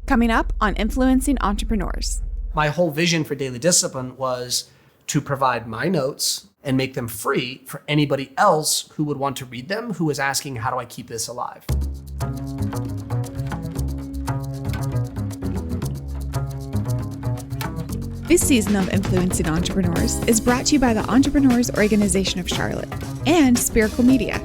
Coming up on Influencing Entrepreneurs. My whole vision for Daily Discipline was to provide my notes and make them free for anybody else who would want to read them, who was asking, how do I keep this alive? This season of Influencing Entrepreneurs is brought to you by the Entrepreneurs Organization of Charlotte and Spherical Media.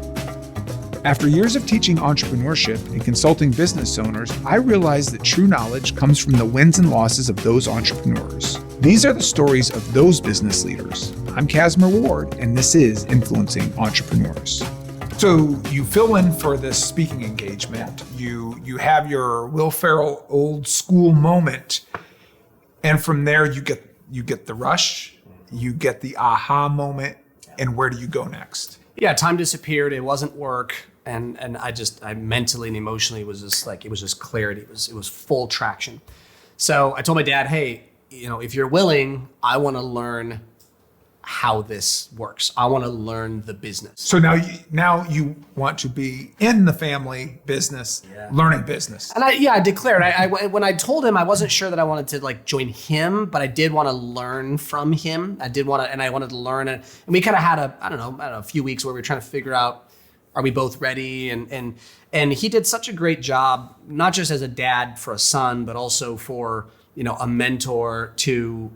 After years of teaching entrepreneurship and consulting business owners, I realized that true knowledge comes from the wins and losses of those entrepreneurs. These are the stories of those business leaders. I'm Cassmer Ward, and this is Influencing Entrepreneurs. So you fill in for this speaking engagement. You have your Will Ferrell old school moment, and from there you get the rush, you get the aha moment, and where do you go next? Yeah, time disappeared. It wasn't work. And I mentally and emotionally was just like, it was just clarity. It was full traction. So I told my dad, hey, if you're willing, I want to learn how this works. I want to learn the business. So now you want to be in the family business, learning business. And I declared, when I told him, I wasn't sure that I wanted to join him, but I did want to learn from him. I wanted to learn. And we kind of had a few weeks where we were trying to figure out, are we both ready? And he did such a great job, not just as a dad for a son, but also for, a mentor to,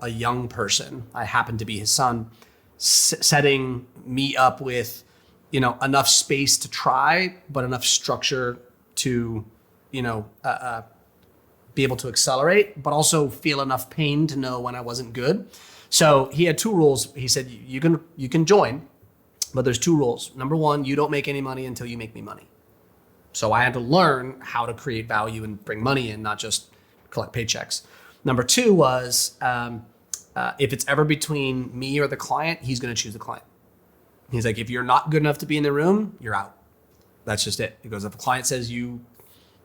a young person. I happened to be his son, setting me up with, enough space to try, but enough structure to, be able to accelerate, but also feel enough pain to know when I wasn't good. So he had two rules. He said, you can join, but there's two rules. Number one, you don't make any money until you make me money. So I had to learn how to create value and bring money in, not just collect paychecks. Number two was, if it's ever between me or the client, he's going to choose the client. He's like, if you're not good enough to be in the room, you're out. That's just it. He goes, if a client says you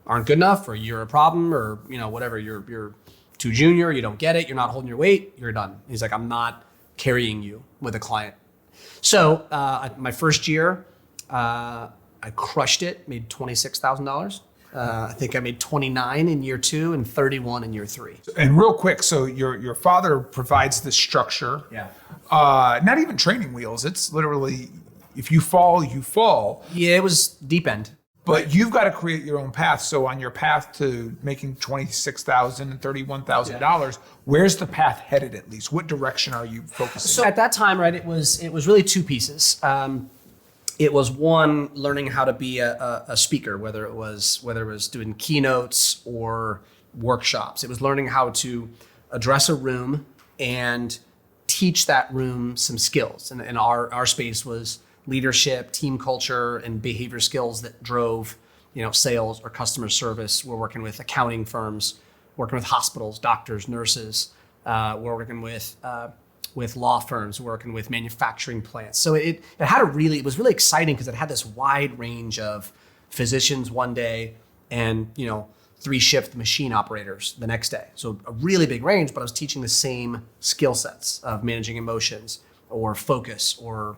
aren't good enough, or you're a problem, or whatever, you're too junior, you don't get it, you're not holding your weight, you're done. He's like, I'm not carrying you with a client. So my first year, I crushed it, made $26,000. I think I made 29 in year 2 and 31 in year 3. And real quick, so your father provides this structure. Yeah. Not even training wheels. It's literally, if you fall, you fall. Yeah, it was deep end. But you've got to create your own path. So on your path to making $26,000 and $31,000, where's the path headed at least? What direction are you focusing? So at that time, right, it was really two pieces. It was one, learning how to be a speaker, whether it was doing keynotes or workshops. It was learning how to address a room and teach that room some skills. And our space was leadership, team culture, and behavior skills that drove, sales or customer service. We're working with accounting firms, working with hospitals, doctors, nurses. We're working with law firms, working with manufacturing plants. So it was really exciting because it had this wide range of physicians one day and, 3-shift machine operators the next day. So a really big range, but I was teaching the same skill sets of managing emotions or focus or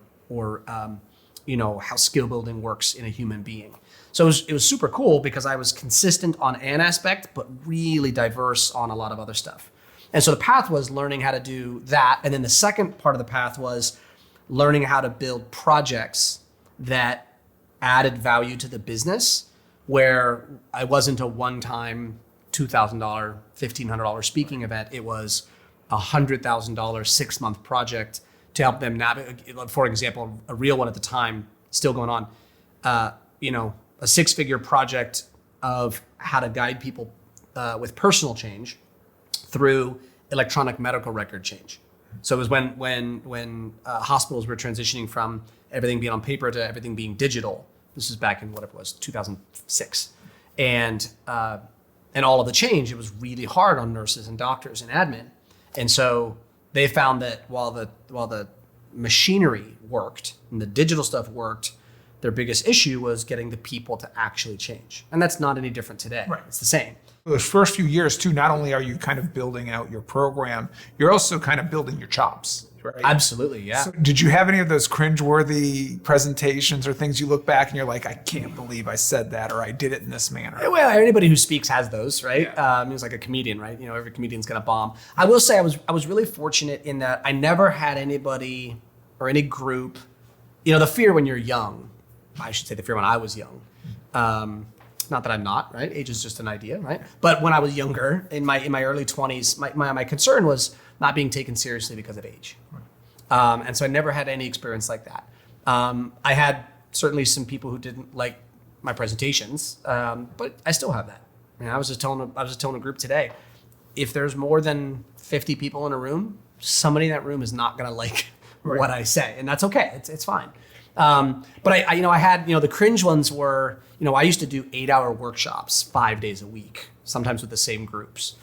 how skill building works in a human being. So it was super cool because I was consistent on an aspect, but really diverse on a lot of other stuff. And so the path was learning how to do that. And then the second part of the path was learning how to build projects that added value to the business, where I wasn't a one-time $2,000, $1,500 speaking event. It was a $100,000 6-month project to help them navigate. For example, a real one at the time, still going on, a 6-figure project of how to guide people with personal change through electronic medical record change. So it was when hospitals were transitioning from everything being on paper to everything being digital. This is back in whatever it was, 2006. And all of the change, it was really hard on nurses and doctors and admin. And so they found that while the machinery worked and the digital stuff worked, their biggest issue was getting the people to actually change. And that's not any different today. Right. It's the same. Those first few years too, not only are you kind of building out your program, you're also kind of building your chops. right? Absolutely, yeah. So did you have any of those cringeworthy presentations or things you look back and you're like, I can't believe I said that or I did it in this manner? Well, anybody who speaks has those, right? Yeah. It was like a comedian, right? Every comedian's gonna bomb. I will say I was really fortunate in that I never had anybody or any group. The fear when you're young, I should say the fear when I was young. Not that I'm not, right? Age is just an idea, right? But when I was younger, in my early 20s, my concern was not being taken seriously because of age. And so I never had any experience like that. I had certainly some people who didn't like my presentations, but I still have that. I was just telling a group today, if there's more than 50 people in a room, somebody in that room is not gonna like what I say, and that's okay. It's fine. But I had, the cringe ones were, I used to do 8-hour workshops 5 days a week, sometimes with the same groups.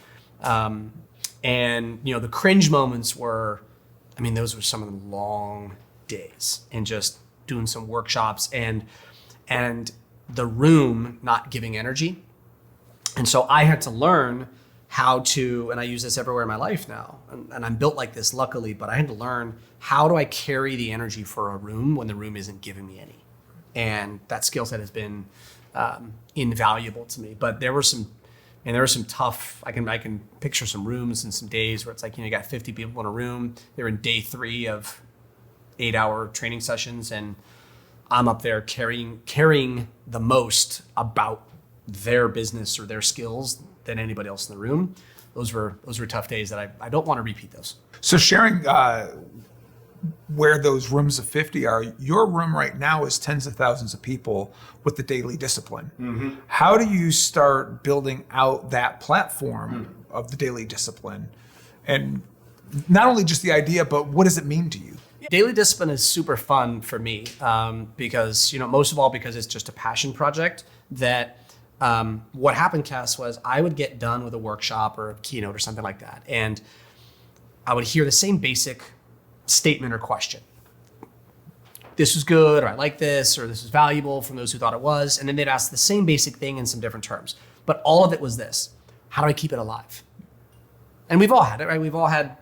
And the cringe moments were, those were some of the long days and just doing some workshops and the room not giving energy. And so I had to learn how to, and I use this everywhere in my life now, and I'm built like this luckily, but I had to learn how do I carry the energy for a room when the room isn't giving me any. And that skill set has been invaluable to me. But there were some tough, I can picture some rooms and some days where it's like, you got 50 people in a room. They're in day 3 of 8-hour training sessions, and I'm up there carrying the most about their business or their skills than anybody else in the room. Those were tough days that I don't want to repeat those. So sharing where those rooms of 50 are, your room right now is tens of thousands of people with the daily discipline. Mm-hmm. How do you start building out that platform of the daily discipline? And not only just the idea, but what does it mean to you? Daily discipline is super fun for me because, most of all, because it's just a passion project that what happened, Cass, was I would get done with a workshop or a keynote or something like that. And I would hear the same basic statement or question. This was good, or I like this, or this was valuable from those who thought it was. And then they'd ask the same basic thing in some different terms. But all of it was this: how do I keep it alive? And we've all had it, right? We've all had,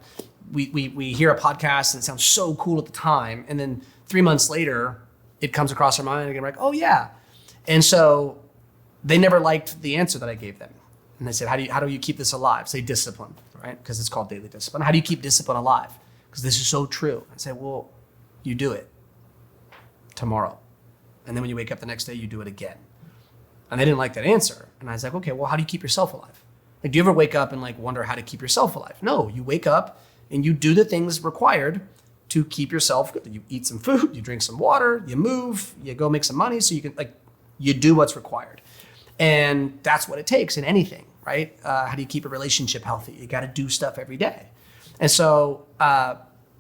we hear a podcast and it sounds so cool at the time. And then 3 months later, it comes across our mind and we're like, oh yeah. And so they never liked the answer that I gave them. And they said, how do you keep this alive? Say discipline, right? Because it's called daily discipline. How do you keep discipline alive? Because this is so true. I said, well, you do it tomorrow. And then when you wake up the next day, you do it again. And they didn't like that answer. And I was like, okay, well, how do you keep yourself alive? Like, do you ever wake up and wonder how to keep yourself alive? No, you wake up and you do the things required to keep yourself good. You eat some food, you drink some water, you move, you go make some money so you can, you do what's required. And that's what it takes in anything, right? How do you keep a relationship healthy? You got to do stuff every day. And so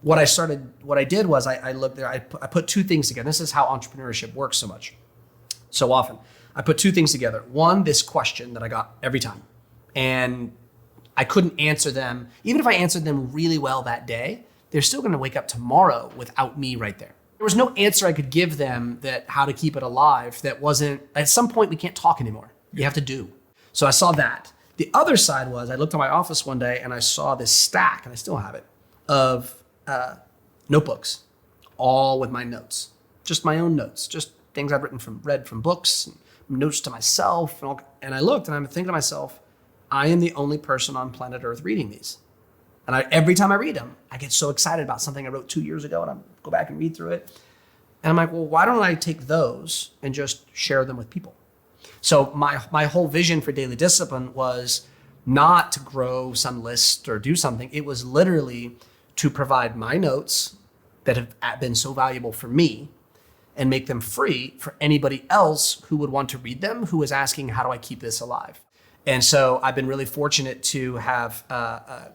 what I did was I looked there, I put 2 things together. This is how entrepreneurship works so often. I put 2 things together. One, this question that I got every time. And I couldn't answer them. Even if I answered them really well that day, they're still going to wake up tomorrow without me right there. There was no answer I could give them that how to keep it alive that wasn't, at some point we can't talk anymore. You have to do. So I saw that. The other side was I looked at my office one day and I saw this stack, and I still have it, of notebooks, all with my notes, just my own notes, just things I've read from books, and notes to myself. And I looked and I'm thinking to myself, I am the only person on planet Earth reading these. And every time I read them, I get so excited about something I wrote 2 years ago, and I go back and read through it. And I'm like, well, why don't I take those and just share them with people? So my whole vision for daily discipline was not to grow some list or do something. It was literally to provide my notes that have been so valuable for me and make them free for anybody else who would want to read them, who is asking, how do I keep this alive? And so I've been really fortunate to have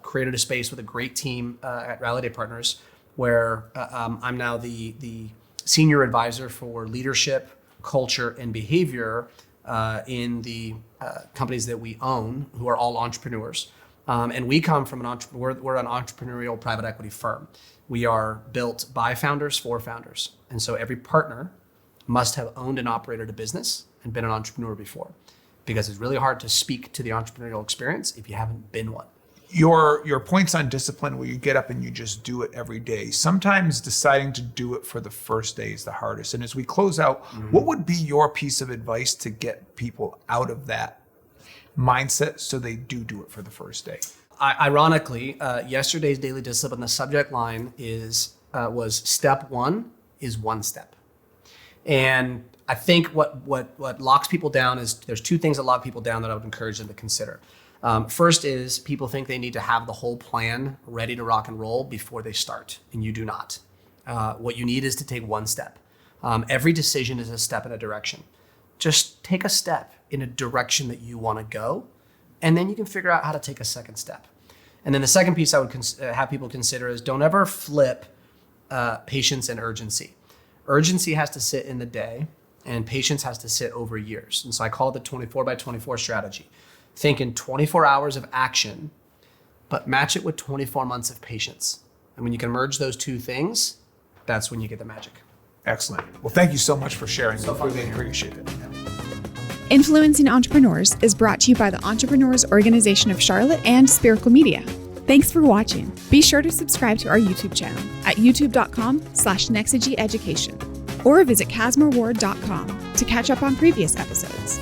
created a space with a great team at Rally Day Partners, where I'm now the senior advisor for leadership, culture, and behavior in the companies that we own, who are all entrepreneurs. And we come from we're an entrepreneurial private equity firm. We are built by founders for founders. And so every partner must have owned and operated a business and been an entrepreneur before, because it's really hard to speak to the entrepreneurial experience if you haven't been one. Your points on discipline, where you get up and you just do it every day. Sometimes deciding to do it for the first day is the hardest. And as we close out, what would be your piece of advice to get people out of that mindset so they do it for the first day? Ironically, yesterday's daily discipline, the subject line was step one is one step. And I think what locks people down is there's two things that lock people down that I would encourage them to consider. First is people think they need to have the whole plan ready to rock and roll before they start, and you do not. What you need is to take one step. Every decision is a step in a direction. Just take a step in a direction that you want to go, and then you can figure out how to take a second step. And then the second piece I would have people consider is don't ever flip patience and urgency. Urgency has to sit in the day, and patience has to sit over years. And so I call it the 24 by 24 strategy. Think in 24 hours of action, but match it with 24 months of patience. And when you can merge those two things, that's when you get the magic. Excellent. Well, thank you so much for sharing. We really appreciate it. Influencing Entrepreneurs is brought to you by the Entrepreneurs Organization of Charlotte and Spherical Media. Thanks for watching. Be sure to subscribe to our YouTube channel at youtube.com/Nexagy Education or visit CassmerWard.com to catch up on previous episodes.